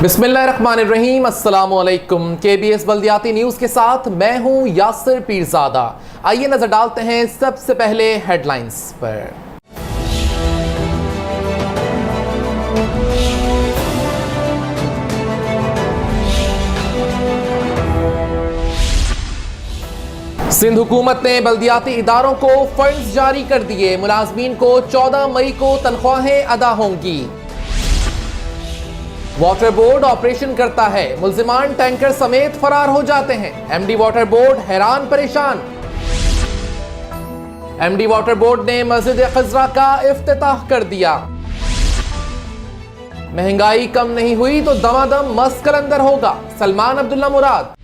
बिस्मिल्लाहिर्रहमानिर्रहीम, अस्सलामुअलैकुम। KBS बल्दियाती न्यूज़ के साथ मैं हूं यासिर पीरज़ादा। आइए नजर डालते हैं सबसे पहले हेडलाइंस पर। सिंध हुकूमत ने बल्दियाती इदारों को फंड्स जारी कर दिए। मुलाजमीन को 14 मई को तनख्वाहें अदा होंगी। वाटर बोर्ड ऑपरेशन करता है, मुल्जिमान टैंकर समेत फरार हो जाते हैं। MD वाटर बोर्ड हैरान परेशान। MD वाटर बोर्ड ने मस्जिद खजरा का इफ्तिताह कर दिया। महंगाई कम नहीं हुई तो दमादम मस्त कलंदर होगा, सलमान अब्दुल्ला मुराद।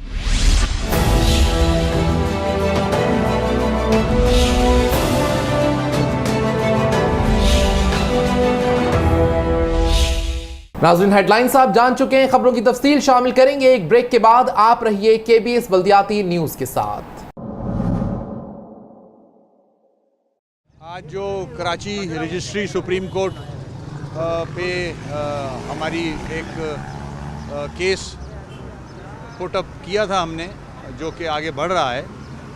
नाज़रीन, हेडलाइंस आप जान चुके हैं, खबरों की तफसील शामिल करेंगे एक ब्रेक के बाद। आप रहिए KBS बल्दियाती न्यूज़ के साथ। आज जो कराची रजिस्ट्री सुप्रीम कोर्ट पे हमारी एक केस पुट अप किया था हमने, जो कि आगे बढ़ रहा है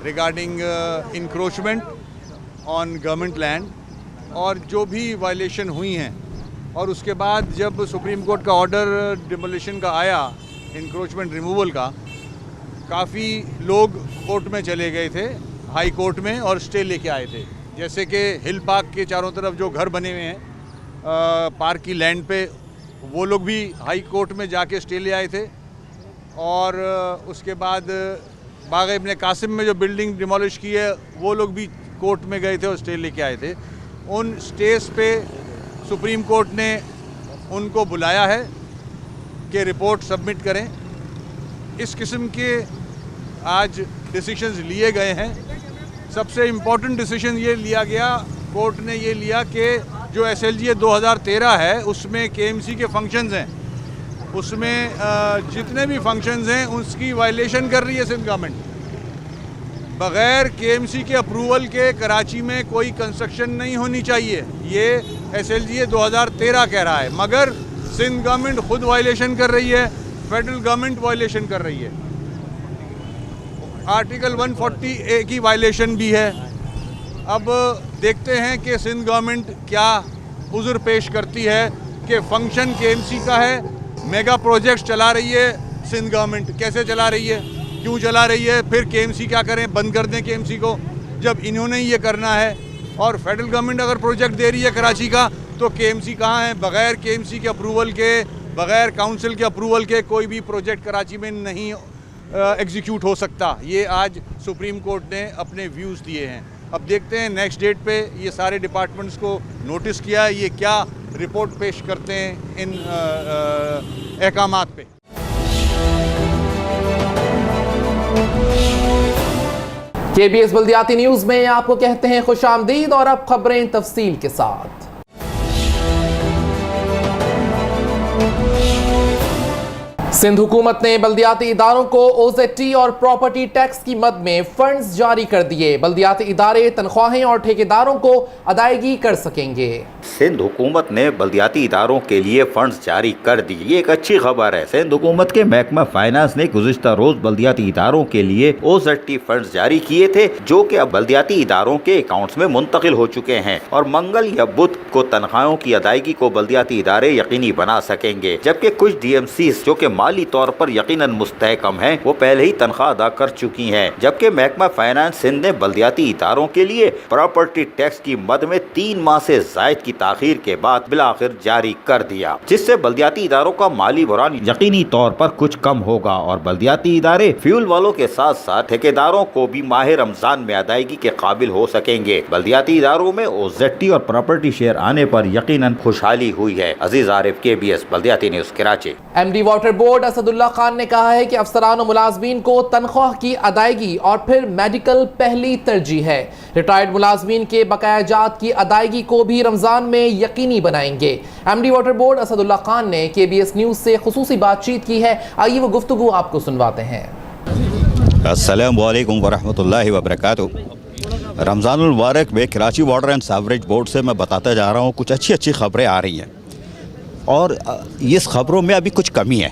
regarding encroachment on government land और जो भी वायलेशन हुई हैं, और उसके बाद जब सुप्रीम कोर्ट का ऑर्डर डिमोलिशन का आया, इंक्रोचमेंट रिमूवल का, काफ़ी लोग कोर्ट में चले गए थे, हाई कोर्ट में, और स्टे लेके आए थे। जैसे कि हिल पार्क के चारों तरफ जो घर बने हुए हैं पार्क की लैंड पे, वो लोग भी हाई कोर्ट में जाके स्टे ले आए थे। और उसके बाद बाग इब्न कासिम में जो बिल्डिंग डिमोलिश की है, वो लोग भी कोर्ट में गए थे और स्टे लेके आए थे। उन स्टेज पे सुप्रीम कोर्ट ने उनको बुलाया है कि रिपोर्ट सबमिट करें। इस किस्म के आज डिसीशंस लिए गए हैं। सबसे इम्पोर्टेंट डिसीजन ये लिया गया, कोर्ट ने ये लिया कि जो SLGA 2013 है, उसमें KMC के फंक्शंस हैं, उसमें जितने भी फंक्शंस हैं उसकी वायलेशन कर रही है सिंध गवर्नमेंट। बग़ैर KMC के अप्रूवल के कराची में कोई कंस्ट्रक्शन नहीं होनी चाहिए, ये SLGA 2013 कह रहा है, मगर सिंध गवर्नमेंट खुद वायलेशन कर रही है, फेडरल गवर्नमेंट वायलेशन कर रही है। आर्टिकल 140A की वायलेशन भी है। अब देखते हैं कि सिंध गवर्नमेंट क्या उज़्र पेश करती है कि फंक्शन KMC का है, मेगा प्रोजेक्ट्स चला रही है सिंध गवर्नमेंट। कैसे चला रही है, क्यों चला रही है, फिर KMC क्या करें, बंद कर दें KMC को, जब इन्होंने ही ये करना है। और फेडरल गवर्नमेंट अगर प्रोजेक्ट दे रही है कराची का, तो KMC कहाँ है? बग़ैर KMC के अप्रूवल के, बग़ैर काउंसिल के अप्रूवल के कोई भी प्रोजेक्ट कराची में नहीं एग्जीक्यूट हो सकता। ये आज सुप्रीम कोर्ट ने अपने व्यूज़ दिए हैं। अब देखते हैं नेक्स्ट डेट पे ये सारे डिपार्टमेंट्स को नोटिस किया है, ये क्या रिपोर्ट पेश करते हैं इन अहकामात पे। KBS बल्दियाती न्यूज़ में आपको कहते हैं खुशामदीद, और अब खबरें तफसील के साथ। सिंध हुकूमत ने बल्दियाती इदारों को OZT और प्रॉपर्टी टैक्स की मद में फंड्स जारी कर दिए। बल्दियाती इदारे तनख्वाहें और ठेकेदारों को अदायगी कर सकेंगे। सिंध हुकूमत ने बल्दियाती इदारों के लिए फंड्स जारी कर दिए। ये एक अच्छी खबर है। सिंध हुकूमत के महकमा फाइनेंस ने गुज़िश्ता रोज बल्दियाती इदारों के लिए OZT फंड्स जारी किए थे, जो कि अब बल्दियाती इदारों के अकाउंट्स में मुंतकिल हो चुके हैं, और मंगल या बुध को तनख्वाहों की अदायगी को बल्दियाती इदारे यकीनी बना सकेंगे। जबकि कुछ DMCs जो कि माली तौर पर यकीनन मुस्तहकम हैं, वो पहले ही तनख्वाह अदा कर चुकी हैं। जबकि महकमा फाइनेंस सिंध ने बल्दियाती इदारों के लिए प्रॉपर्टी टैक्स की मद में 3 माह से ज़ायद की ताखीर के बाद बिलाखिर जारी कर दिया, जिससे बल्दियाती इदारों का माली बुरान यकीनी तौर पर कुछ कम होगा। और बल्दियाती इदारे फ्यूल वालों के साथ साथ ठेकेदारों को भी माह रमजान में अदायगी के काबिल हो सकेंगे। बल्दियाती इदारों में OZT और प्रॉपर्टी शेयर आने पर यकीनन खुशहाली हुई है। अजीज आरिफ, KBS बल्दियाती news Karachi. MD water board Asadullah Khan ने कहा है कि अफसरान और मुलाजमीन को तनख्वाह की अदायगी और फिर मेडिकल पहली तरजीह है। रिटायर्ड मुलाजमीन के बकायाजात की अदायगी को भी रमजान में यकीनी बनाएंगे। MD water board Asadullah Khan ने KBS न्यूज़ से खुसूसी बातचीत की है। आइए वो गुफ्तगू आपको सुनवाते हैं। अस्सलामु अलैकुम वरहमतुल्लाहि वबरकातुहू। रमज़ानुल मुबारक में Karachi water and sewerage board से मैं बताता जा रहा हूँ, कुछ अच्छी खबरें आ रही हैं। और इस खबरों में अभी कुछ कमी है,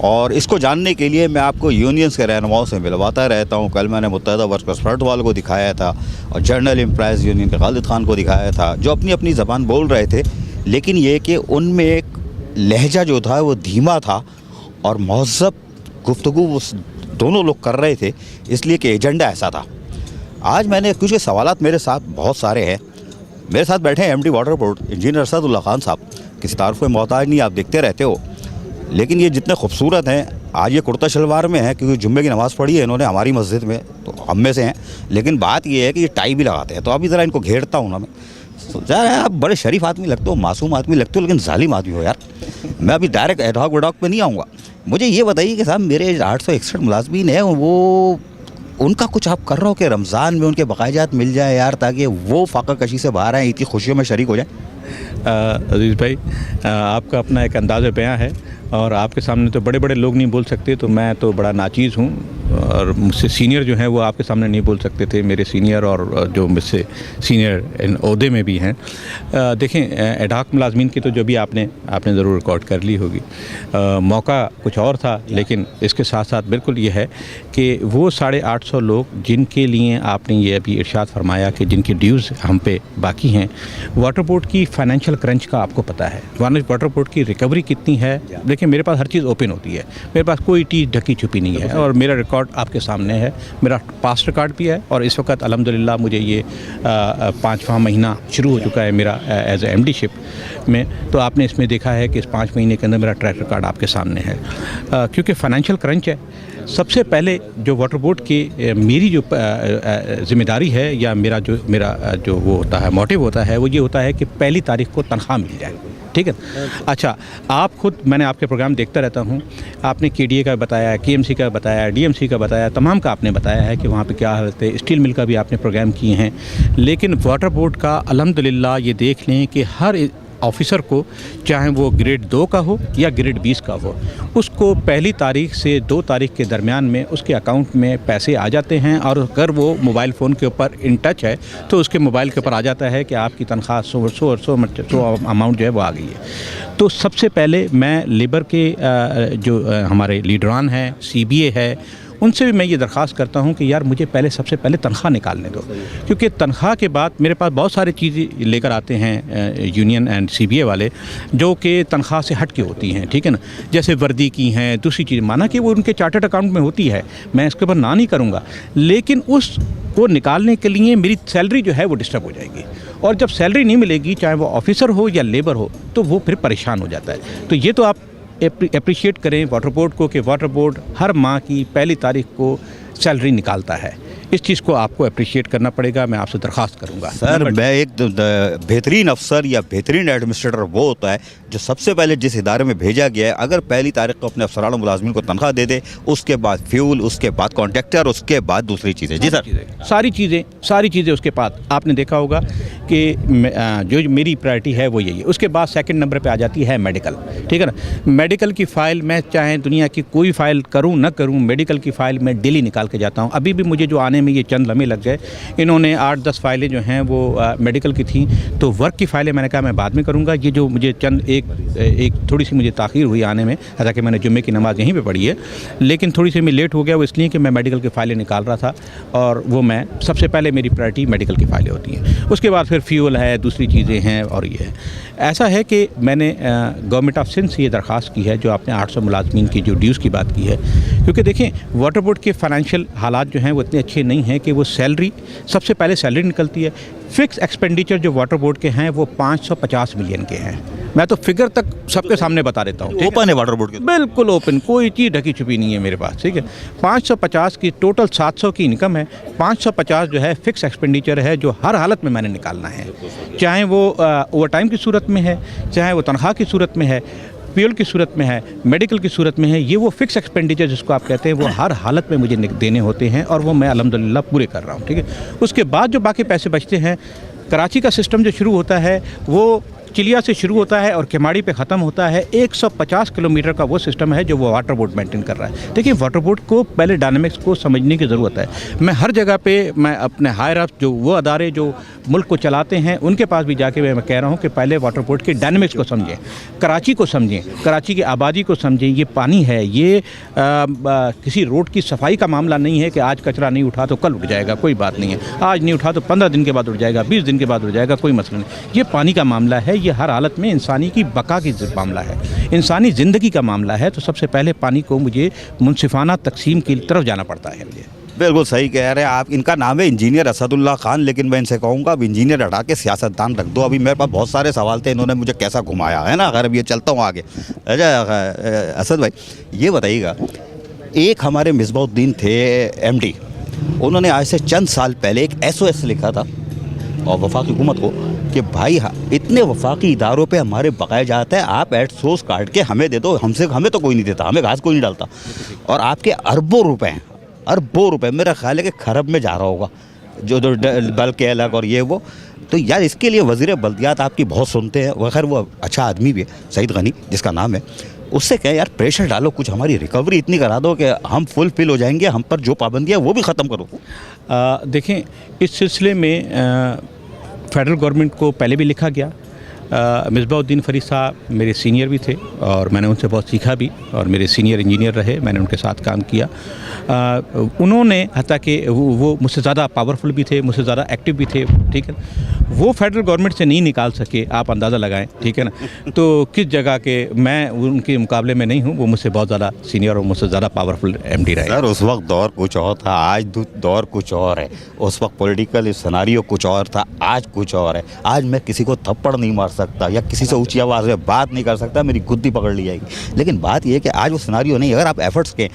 और इसको जानने के लिए मैं आपको यूनियंस के रहनुमाओं से मिलवाता रहता हूँ। कल मैंने मुत्तहिदा वर्कर्स फ्रंट वालों को दिखाया था और जर्नल एम्प्लॉयज़ यूनियन के खालिद खान को दिखाया था, जो अपनी अपनी ज़बान बोल रहे थे, लेकिन ये कि उनमें एक लहजा जो था वो धीमा था और महज़्ज़ब गुफ्तगू वो दोनों लोग कर रहे थे, इसलिए कि एजेंडा ऐसा था। आज मैंने कुछ सवालात मेरे साथ बहुत सारे हैं। मेरे साथ बैठे हैं MD water board engineer Arshadullah Khan sahab. किसी तारीफ़ को मोहताज नहीं, आप देखते रहते हो, लेकिन ये जितने खूबसूरत हैं, आज ये कुर्ता शलवार में है क्योंकि जुम्मे की नमाज़ पढ़ी है इन्होंने हमारी मस्जिद में, तो हम में से हैं, लेकिन बात ये है कि ये टाई भी लगाते हैं। तो अभी ज़रा इनको घेरता हूँ ना मैं, सोचा यार आप बड़े शरीफ आदमी लगते हो, मासूम आदमी लगते हो, लेकिन जालिम आदमी हो यार। मैं अभी डायरेक्ट एडहॉक वडॉक पे नहीं आऊँगा। मुझे ये बताइए कि साहब मेरे 861 मुलाजमीन हैं, वो उनका कुछ आप कर रहे हो कि रमज़ान में उनके बकायाजात मिल जाए यार, ताकि वो फाका कशी से बाहर आएँ, इतनी खुशियों में शरीक हो जाए। अजीज़ भाई, आपका अपना एक अंदाज़ बयां है और आपके सामने तो बड़े बड़े लोग नहीं बोल सकते, तो मैं तो बड़ा नाचीज़ हूँ और मुझसे सीनियर जो हैं वो आपके सामने नहीं बोल सकते थे। मेरे सीनियर और जो मुझसे सीनियर इन ओहदे में भी हैं। देखें, एडहॉक मुलाजमीन की तो जो भी आपने ज़रूर रिकॉर्ड कर ली होगी। मौका कुछ और था, लेकिन इसके साथ साथ बिल्कुल ये है कि वो 850 लोग जिनके लिए आपने ये अभी इरशाद फरमाया कि जिनकी ड्यूज़ हम पे बाकी हैं, वाटर बोर्ड की फाइनेंशियल क्रंच का आपको पता है, वाटर बोर्ड की रिकवरी कितनी है। देखिए, मेरे पास हर चीज़ ओपन होती है, मेरे पास कोई चीज़ ढकी छुपी नहीं है और मेरा रिकॉर्ड आपके सामने है। मेरा पास्ट रिकॉर्ड भी है और इस वक्त अल्हम्दुलिल्लाह मुझे ये 5वां महीना शुरू हो चुका है मेरा एज ए MD-शिप में। तो आपने इसमें देखा है कि इस 5 महीने के अंदर मेरा ट्रैक रिकॉर्ड आपके सामने है। क्योंकि फाइनेंशियल क्रंच है, सबसे पहले जो वाटर बोर्ड की मेरी जो ज़िम्मेदारी है या मेरा जो वो होता है, मोटिव होता है, वो ये होता है कि पहली तारीख को तनख्वाह मिल जाए। ठीक है। अच्छा, आप खुद, मैंने आपके प्रोग्राम देखता रहता हूँ, आपने KDA का बताया, KMC का बताया, DMC का बताया, तमाम का आपने बताया है कि वहाँ पे क्या हालत है। स्टील मिल का भी आपने प्रोग्राम किए हैं, लेकिन वाटर बोर्ड का अल्हम्दुलिल्लाह ये देख लें कि हर ऑफ़िसर को, चाहे वो ग्रेड 2 का हो या ग्रेड 20 का हो, उसको पहली तारीख से 2 तारीख के दरमियान में उसके अकाउंट में पैसे आ जाते हैं। और अगर वो मोबाइल फ़ोन के ऊपर इन टच है तो उसके मोबाइल के ऊपर आ जाता है कि आपकी तनख्वाह 100 अमाउंट जो है वो आ गई है। तो सबसे पहले मैं लेबर के जो हमारे लीडरान हैं, CBA है, उनसे भी मैं ये दरख्वास्त करता हूँ कि यार मुझे सबसे पहले तनख्वाह निकालने दो, क्योंकि तनख्वाह के बाद मेरे पास बहुत सारी चीज़ें लेकर आते हैं यूनियन एंड CBA वाले, जो कि तनख्वाह से हट के होती हैं। ठीक है ना, जैसे वर्दी की हैं, दूसरी चीज़, माना कि वो उनके चार्टर्ड अकाउंट में होती है, मैं इसके ऊपर ना नहीं करूँगा, लेकिन उसको निकालने के लिए मेरी सैलरी जो है वो डिस्टर्ब हो जाएगी। और जब सैलरी नहीं मिलेगी, चाहे वो ऑफिसर हो या लेबर हो, तो वो फिर परेशान हो जाता है। तो ये तो आप अप्रिशिएट करें वाटर बोर्ड को कि वाटर बोर्ड हर माह की पहली तारीख को सैलरी निकालता है। इस चीज़ को आपको अप्रिशिएट करना पड़ेगा, मैं आपसे दरख्वास्त करूंगा। सर, मैं एक बेहतरीन अफसर या बेहतरीन एडमिनिस्ट्रेटर वो होता है जो सबसे पहले जिस इदारे में भेजा गया है, अगर पहली तारीख को अपने अफसरान मुलाजमीन को तनख्वाह दे दे, उसके बाद फ्यूल, उसके बाद कॉन्ट्रैक्टर, उसके बाद दूसरी चीज़ें। जी सर, सारी चीज़ें उसके बाद आपने देखा होगा कि जो मेरी प्रायोरिटी है वो यही है। उसके बाद सेकंड नंबर पे आ जाती है मेडिकल। ठीक है ना, मेडिकल की फ़ाइल मैं चाहे दुनिया की कोई फ़ाइल करूँ ना करूँ, मेडिकल की फ़ाइल मैं डेली निकाल के जाता हूँ। अभी भी मुझे जो आने में ये चंद लम्हे लग गए, इन्होंने 8-10 फाइलें जो हैं वो मेडिकल की थी, तो वर्क की फ़ाइलें मैंने कहा मैं बाद में करूँगा। ये जो मुझे चंद एक थोड़ी सी मुझे ताख़ीर हुई आने में, हालांकि मैंने जुम्मे की नमाज़ यहीं पे पढ़ी है, लेकिन थोड़ी सी मैं लेट हो गया, वो इसलिए कि मैं मेडिकल की फ़ाइलें निकाल रहा था, और वो मैं सबसे पहले मेरी प्रायोरिटी मेडिकल की फ़ाइलें होती हैं। उसके बाद फिर फ्यूल है, दूसरी चीज़ें हैं, और ये है। ऐसा है कि मैंने गवर्नमेंट ऑफ सिंध से ये दरख्वास्त की है, जो आपने 800 मुलाजमीन की जो ड्यूज़ की बात की है, क्योंकि देखें वाटर बोर्ड के फाइनेंशियल हालात जो हैं वो इतने अच्छे नहीं हैं कि वो सैलरी, सबसे पहले सैलरी निकलती है। फ़िक्स एक्सपेंडिचर जो वाटर बोर्ड के हैं वो 550 मिलियन के हैं। मैं तो फिगर तक सबके सामने बता देता हूँ। ओपन है वाटर बोर्ड के, बिल्कुल ओपन, कोई चीज़ ढकी छुपी नहीं है मेरे पास। ठीक है, 550 की टोटल 700 की इनकम है, 550 जो है फिक्स एक्सपेंडिचर है, जो हर हालत में मैंने निकालना है, चाहे वो ओवर टाइम की सूरत में है, चाहे वो तनख्वाह की सूरत में है, फ्यूल की सूरत में है, मेडिकल की सूरत में है। ये वो फिक्स एक्सपेंडिचर जिसको आप कहते हैं, वो हर हालत में मुझे देने होते हैं, और वो मैं अल्हम्दुलिल्लाह पूरे कर रहा हूँ। ठीक है, उसके बाद जो बाकी पैसे बचते हैं, कराची का सिस्टम जो शुरू होता है वो चिलिया से शुरू होता है और केमाड़ी पे ख़त्म होता है। 150 किलोमीटर का वो सिस्टम है जो वो वाटर बोर्ड मेंटेन कर रहा है। देखिए, वाटर बोर्ड को पहले डायनामिक्स को समझने की ज़रूरत है। मैं हर जगह पे मैं अपने हायर अप जो वो अदारे जो मुल्क को चलाते हैं उनके पास भी जाके मैं कह रहा हूँ कि पहले वाटर बोर्ड के डायनामिक्स को समझें, कराची को समझें, कराची की आबादी को समझें। ये पानी है, ये किसी रोड की सफाई का मामला नहीं है कि आज कचरा नहीं उठा तो कल उठ जाएगा, कोई बात नहीं है। आज नहीं उठा तो 15 दिन के बाद उठ जाएगा, 20 दिन के बाद उठ जाएगा, कोई मसला नहीं। ये पानी का मामला है, ये हर हालत में इंसानी की बका की मामला है, इंसानी ज़िंदगी का मामला है। तो सबसे पहले पानी को मुझे मुनसिफाना तकसीम की तरफ जाना पड़ता है मुझे। बिल्कुल सही कह रहे हैं आप। इनका नाम है इंजीनियर असदुल्ला खान, लेकिन मैं इनसे कहूँगा अब इंजीनियर हटा के सियासतदान रख दो। अभी मेरे पास बहुत सारे सवाल थे, इन्होंने मुझे कैसा घुमाया है ना। अगर अब ये चलता हूँ आगे। अच्छा असद भाई, ये बताइएगा, एक हमारे मिसबाउद्दीन थे MD, उन्होंने आज से चंद साल पहले एक SOS लिखा था और वफाकी हुकूमत को कि भाई इतने वफाकी इदारों पे हमारे बकाया जाता है, आप एट सोर्स काट के हमें दे दो। हमें तो कोई नहीं देता, हमें घास कोई नहीं डालता। और आपके अरबों रुपए मेरा ख्याल है कि खरब में जा रहा होगा, जो बल्क के अलग और ये वो। तो यार इसके लिए वज़ीर बल्दियात आपकी बहुत सुनते हैं, वखैर वो अच्छा आदमी भी है, सईद गनी जिसका नाम है, उससे कहें यार प्रेशर डालो, कुछ हमारी रिकवरी इतनी करा दो कि हम फुलफिल हो जाएंगे, हम पर जो पाबंदियाँ वो भी ख़त्म करो। देखें, इस सिलसिले में फ़ेडरल गवर्नमेंट को पहले भी लिखा गया। मिसबाउद्दीन फ़रीद साहब मेरे सीनियर भी थे और मैंने उनसे बहुत सीखा भी, और मेरे सीनियर इंजीनियर रहे, मैंने उनके साथ काम किया। उन्होंने हत्ता कि वो मुझसे ज़्यादा पावरफुल भी थे, मुझसे ज़्यादा एक्टिव भी थे, ठीक है। वो फेडरल गवर्नमेंट से नहीं निकाल सके, आप अंदाज़ा लगाएं, ठीक है ना। तो किस जगह के मैं उनके मुकाबले में नहीं हूँ, वो मुझसे बहुत ज़्यादा सीनियर और मुझसे ज़्यादा पावरफुल MD रहे। सर उस वक्त दौर कुछ और था, आज दौर कुछ और है। उस वक्त पॉलिटिकल सिनेरियो कुछ और था, आज कुछ और है। आज मैं किसी को थप्पड़ नहीं मार सकता या किसी से ऊंची आवाज़ में बात नहीं कर सकता, मेरी गुद्दी पकड़ ली जाएगी। लेकिन बात यह है कि आज वो सिनेरियो नहीं। अगर आप एफर्ट्स के,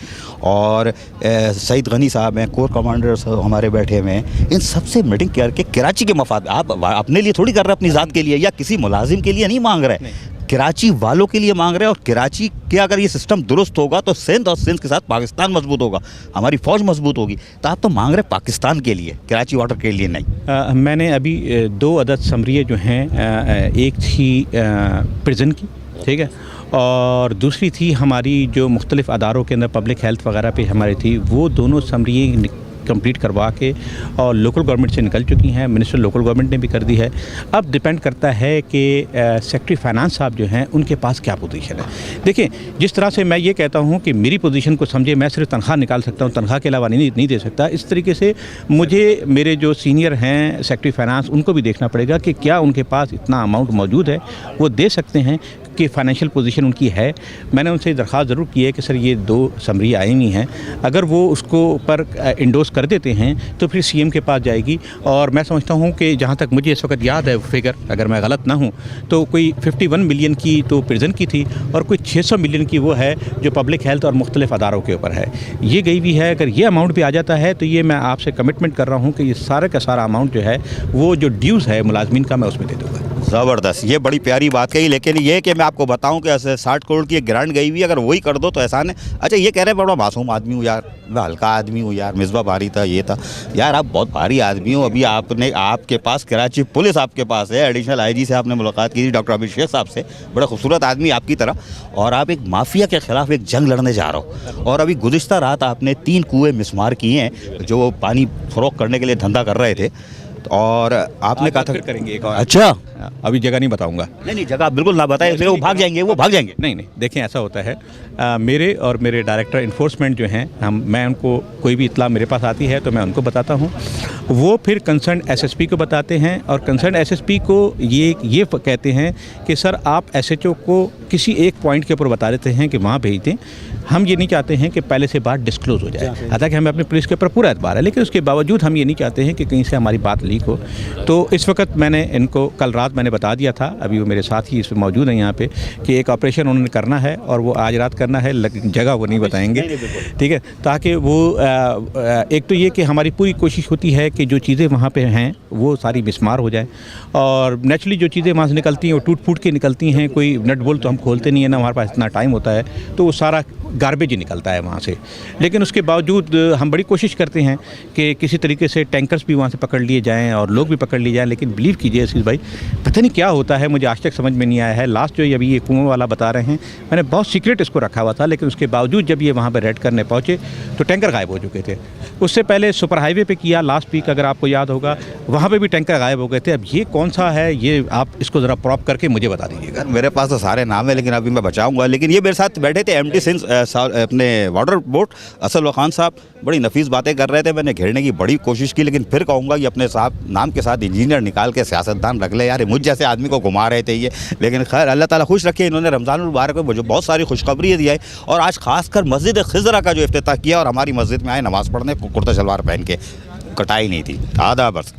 और सईद गनी साहब हैं, कोर कमांडर हमारे बैठे हुए हैं, इन सबसे मीटिंग करके कराची के मफाद, आप अपने लिए थोड़ी कर रहे हैं, अपनी ज़ात के लिए या किसी मुलाजिम के लिए नहीं मांग रहे, कराची वालों के लिए मांग रहे हैं। और कराची के अगर ये सिस्टम दुरुस्त होगा तो सिंध और सिंध के साथ पाकिस्तान मजबूत होगा, हमारी फ़ौज मजबूत होगी। तो आप तो मांग रहे पाकिस्तान के लिए, कराची वाटर के लिए नहीं। मैंने अभी 2 अदद समरिये जो हैं, एक थी प्रिजन की, ठीक है, और दूसरी थी हमारी जो मुख्तलिफ़ अदारों के अंदर पब्लिक हेल्थ वगैरह पे हमारी थी, वो दोनों समरिये कंप्लीट करवा के और लोकल गवर्नमेंट से निकल चुकी हैं। मिनिस्टर लोकल गवर्नमेंट ने भी कर दी है। अब डिपेंड करता है कि सेक्रेटरी फाइनेंस साहब जो हैं उनके पास क्या पोजीशन है। देखिए, जिस तरह से मैं ये कहता हूँ कि मेरी पोजीशन को समझे, मैं सिर्फ तनख्वाह निकाल सकता हूँ, तनख्वाह के अलावा नहीं दे सकता। इस तरीके से मुझे मेरे जो सीनियर हैं सेक्रेटरी फाइनेंस, उनको भी देखना पड़ेगा कि क्या उनके पास इतना अमाउंट मौजूद है, वो दे सकते हैं कि फाइनेंशियल पोजीशन उनकी है। मैंने उनसे दरख्वास्त ज़रूर की है कि सर ये 2 समरी आई हुई हैं, अगर वो उसको पर इंडोर्स कर देते हैं तो फिर CM के पास जाएगी। और मैं समझता हूँ कि जहाँ तक मुझे इस वक्त याद है फिगर, अगर मैं गलत ना हूँ, तो कोई 51 मिलियन की तो प्रिजन की थी और कोई 600 मिलियन की वो है जो पब्लिक हेल्थ और मुख्तलिफ अदारों के ऊपर है, ये गई भी है। अगर ये अमाउंट भी आ जाता है तो ये मैं आपसे कमिटमेंट कर रहा हूँ कि ये सारे का सारा अमाउंट जो है वो जो ड्यूज़ है मुलाजमीन का, मैं उसमें दे दूँगा। ज़बरदस्त, ये बड़ी प्यारी बात कही। लेकिन ये कि मैं आपको बताऊं कि ऐसे 60 करोड़ की एक ग्रांट गई हुई, अगर वही कर दो तो एहसान है। अच्छा, ये कह रहे हैं बड़ा मासूम आदमी हूँ यार, मैं हल्का आदमी हूँ यार, मिसबा भारी था, ये था यार, आप बहुत भारी आदमी हो। अभी आपके पास कराची पुलिस आपके पास है, एडिशनल IG से आपने मुलाकात की थी, डॉक्टर अभिषेक साहब से, बड़ा खूबसूरत आदमी आपकी तरह, और आप एक माफिया के ख़िलाफ़ एक जंग लड़ने जा रहे हो। और अभी गुज़िश्ता रात आपने 3 कुएँ मिसमार किए हैं जो पानी फ़रोख्त करने के लिए धंधा कर रहे थे, और आपने कहा था करेंगे एक और। अच्छा, अभी जगह नहीं बताऊंगा। नहीं जगह बिल्कुल ना बताएं, वो भाग जाएंगे। नहीं, देखें ऐसा होता है, मेरे और मेरे डायरेक्टर इन्फोर्समेंट जो हैं, मैं उनको कोई भी इत्तला मेरे पास आती है तो मैं उनको बताता हूँ, वो फिर कंसर्न SSP को बताते हैं, और कंसर्न SSP को ये कहते हैं कि सर आप SHO को किसी एक पॉइंट के ऊपर बता देते हैं कि वहाँ भेज दें। हम ये नहीं चाहते हैं कि पहले से बात डिस्क्लोज़ हो जाए, हालांकि हमें अपनी पुलिस के ऊपर पूरा एतबार है, लेकिन उसके बावजूद हम ये नहीं चाहते हैं कि कहीं से हमारी बात लीक हो। तो इस वक्त मैंने इनको कल रात मैंने बता दिया था, अभी वो मेरे साथ ही इसमें मौजूद हैं यहाँ पे, कि एक ऑपरेशन उन्होंने करना है और वो आज रात करना है, जगह वो नहीं बताएंगे, ठीक है, ताकि वो एक तो ये कि हमारी पूरी कोशिश होती है कि जो चीज़ें वहाँ पे हैं वो सारी मिसमार हो जाए, और नेचुरली जो चीज़ें वहाँ से निकलती हैं वो टूट फूट के निकलती हैं। कोई नट बोल्ट तो हम खोलते नहीं है ना, हमारे पास इतना टाइम होता है, तो वो सारा गार्बेज ही निकलता है वहाँ से। लेकिन उसके बावजूद हम बड़ी कोशिश करते हैं कि किसी तरीके से टैंकर्स भी वहाँ से पकड़ लिए जाएँ और लोग भी पकड़ लिए जाएँ। लेकिन बिलीव कीजिए असीस भाई, पता नहीं क्या होता है, मुझे आज तक समझ में नहीं आया है। लास्ट जो अभी ये कुआं वाला बता रहे हैं, मैंने बहुत सीक्रेट इसको रखा हुआ था, लेकिन उसके बावजूद जब ये वहाँ पर रेड करने पहुँचे तो टैंकर गायब हो चुके थे। उससे पहले सुपर हाईवे पे किया लास्ट वीक, अगर आपको याद होगा, वहाँ पे भी टैंकर गायब हो गए थे। अब ये कौन सा है, ये आप इसको ज़रा प्रॉप करके मुझे बता दीजिएगा। मेरे पास तो सारे नाम है, लेकिन अभी मैं बचाऊंगा। लेकिन ये मेरे साथ बैठे थे एमडी सिंह अपने वाटर बोर्ड असद खान साहब, बड़ी नफीस बातें कर रहे थे। मैंने घेरने की बड़ी कोशिश की, लेकिन फिर कहूँगा कि अपने साहब नाम के साथ इंजीनियर निकाल के सियासतदान रख ले यार। मुझ जैसे आदमी को घुमा रहे थे ये, लेकिन खैर अल्लाह ताला खुश रखे। इन्होंने रमज़ान मुबारक में मुझे बहुत सारी खुशखबरी दी है, और आज खासकर मस्जिद खिज़रा का जो इफ्तिताह किया, और हमारी मस्जिद में आए नमाज़ पढ़ने, कुर्ता शलवार पहन के, कटाई नहीं थी, आधा बस।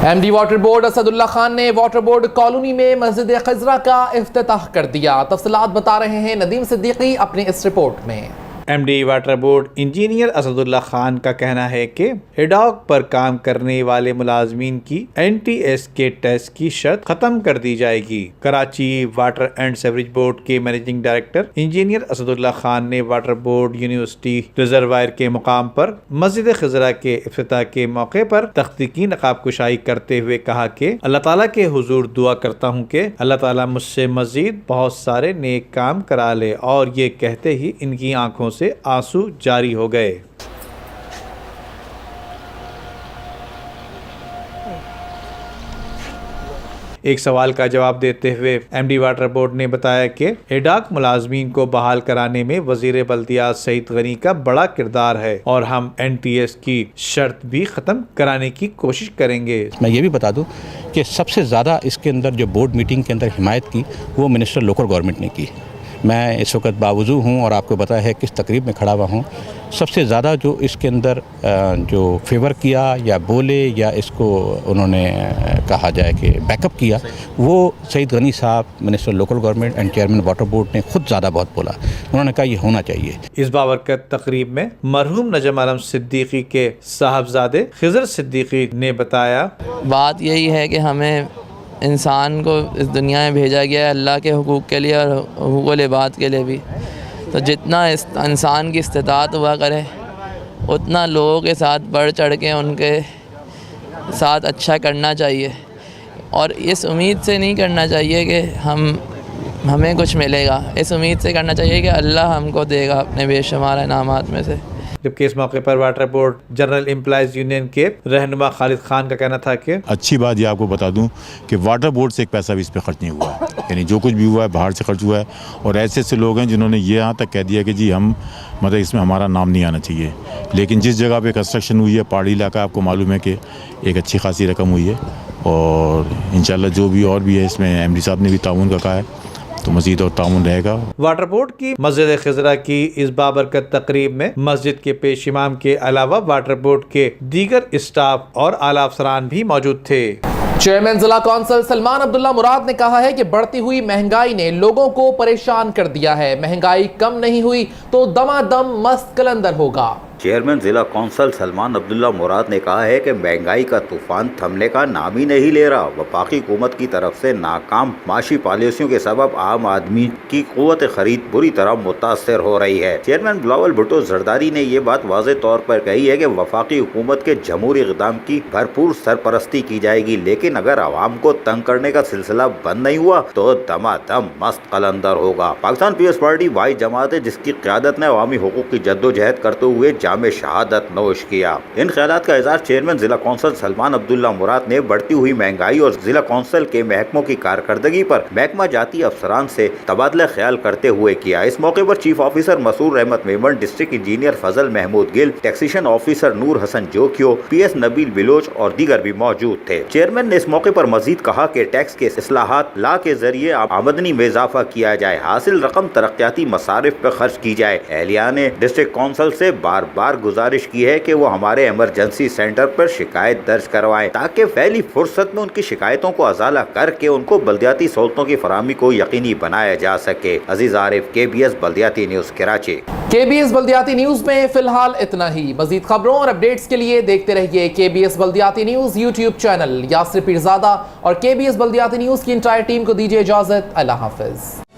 MD water board Asadullah Khan ने वाटर बोर्ड कॉलोनी में मस्जिद खिज़रा का इफ्तिताह कर दिया। तफसीलात बता रहे हैं नदीम सिद्दीकी अपनी इस रिपोर्ट में। MD water board engineer Asadullah Khan का कहना है कि एडॉक पर काम करने वाले मुलाजमीन की NTS के टेस्ट की शर्त खत्म कर दी जाएगी। Karachi water and sewerage board के managing director engineer Asadullah Khan ने वाटर बोर्ड यूनिवर्सिटी रिजर्वायर के मुकाम पर मस्जिद खिज़रा के इफ्तिताह के मौके पर तख्तीकी नकाब कुशाई करते हुए कहा कि अल्लाह ताला के हुजूर दुआ करता हूँ कि अल्लाह ताला मुझसे मजीद बहुत सारे नेक काम करा ले। और ये कहते ही इनकी आंखों से आंसू जारी हो गए। एक सवाल का जवाब देते हुए एमडी वाटर बोर्ड ने बताया कि एडॉक मुलाजमीन को बहाल कराने में वजीर बल्दियात सईद गनी का बड़ा किरदार है, और हम NTS की शर्त भी ख़त्म कराने की कोशिश करेंगे। मैं ये भी बता दूं कि सबसे ज़्यादा इसके अंदर जो बोर्ड मीटिंग के अंदर हिमायत की वो मिनिस्टर लोकल गवर्नमेंट ने की। मैं इस वक्त बावजू हूँ और आपको पता है किस तकरीब में खड़ा हुआ हूँ। सबसे ज़्यादा जो इसके अंदर जो फेवर किया या बोले या इसको उन्होंने कहा जाए कि बैकअप किया, वो सईद गनी साहब, minister local government and chairman water board ने खुद ज़्यादा बहुत बोला। उन्होंने कहा ये होना चाहिए। इस बाबरकत तकरीब में मरहूम नजम आलम सिद्दीकी के साहबजादे खिज़र सिद्दीकी ने बताया, बात यही है कि हमें इंसान को इस दुनिया में भेजा गया है अल्लाह के हुकूक़ के लिए और हुकूक़ुल इबाद के लिए भी। तो जितना इंसान की इस्तिताअत हुआ करे उतना लोगों के साथ बढ़ चढ़ के उनके साथ अच्छा करना चाहिए, और इस उम्मीद से नहीं करना चाहिए कि हमें कुछ मिलेगा। इस उम्मीद से करना चाहिए कि अल्लाह हमको देगा अपने बेशुमार इनामात में से। जबकि इस मौके पर water board general employees union के रहनुमा खालिद खान का कहना था कि अच्छी बात ये आपको बता दूं कि वाटर बोर्ड से एक पैसा भी इस पर खर्च नहीं हुआ है, यानी जो कुछ भी हुआ है बाहर से खर्च हुआ है। और ऐसे ऐसे लोग हैं जिन्होंने ये यहाँ तक कह दिया कि जी हम मतलब इसमें हमारा नाम नहीं आना चाहिए। लेकिन जिस जगह पे कंस्ट्रक्शन हुई है, पहाड़ी इलाका, आपको मालूम है कि एक अच्छी खासी रकम हुई है, और इंशाल्लाह जो भी और भी है इसमें एमडी साहब ने भी ताउन का कहा है, तो मज़ीद और ताउन रहेगा। वाटर बोर्ड की मस्जिद खिज़रा की इस बाबरकत तकरीब में मस्जिद के पेश इमाम के अलावा वाटर बोर्ड के दीगर स्टाफ और आला अफसरान भी मौजूद थे। चेयरमैन जिला कौंसिल सलमान अब्दुल्ला मुराद ने कहा है कि बढ़ती हुई महंगाई ने लोगों को परेशान कर दिया है। महंगाई कम नहीं हुई तो दमादम मस्त कलंदर होगा। चेयरमैन जिला कौंसिल सलमान अब्दुल्ला मुराद ने कहा है कि महंगाई का तूफान थमने का नाम ही नहीं ले रहा। वफाकी हुकूमत की तरफ से नाकाम माशी पॉलिसियों के सबब आम आदमी की क़ुव्वत खरीद बुरी तरह मुतासर हो रही है। चेयरमैन बिलावल भुट्टो जरदारी ने ये बात वाज़े तौर पर कही है कि वफाकी हुकूमत के जमहूरी इक़दाम की भरपूर सरपरस्ती की जाएगी, लेकिन अगर आवाम को तंग करने का सिलसिला बंद नहीं हुआ तो दमादम मस्त कलंदर होगा। पाकिस्तान पीपल्स पार्टी वाई जमात है जिसकी क़यादत ने अवामी हुकूक की जद्दोजहद करते हुए में शहादत नोश किया। इन ख्यालात का इज़हार चेयरमैन जिला कौंसिल सलमान अब्दुल्ला मुराद ने बढ़ती हुई महंगाई और जिला कौंसिल के महकमों की कारकर्दगी पर महकमा जाती अफसरान से तबादला ख्याल करते हुए किया। इस मौके पर चीफ ऑफिसर मसूर रहमत मेमन, डिस्ट्रिक्ट इंजीनियर फजल महमूद गिल, टैक्सेशन ऑफिसर नूर हसन जोकियो, PS नबील बिलोच और दीगर भी मौजूद थे। चेयरमैन ने इस मौके पर मजीद कहा कि टैक्स के इस्लाहात ला के जरिए आमदनी में इजाफा किया जाए, हासिल रकम तरक्याती मसारिफ पर खर्च की जाए। एहलिया ने डिस्ट्रिक्ट कौंसिल से बार बार गुजारिश की है कि वो हमारे इमरजेंसी सेंटर पर शिकायत दर्ज करवाएं ताकि पहली फुर्सत में उनकी शिकायतों को अजाला करके उनको बल्दियाती सहूलतों की फराहमी को यकीनी बनाया जा सके। अजीज आरिफ, KBS बल्दियाती न्यूज़ कराची। KBS बल्दियाती न्यूज़ में फिलहाल इतना ही। मजीद खबरों और अपडेट्स के लिए देखते रहिए KBS बल्दियाती news YouTube channel. Yasir Pirzada और KBS बल्दियाती न्यूज़ की इंटायर टीम को दीजिए इजाज़त। अल्लाह हाफ़िज़।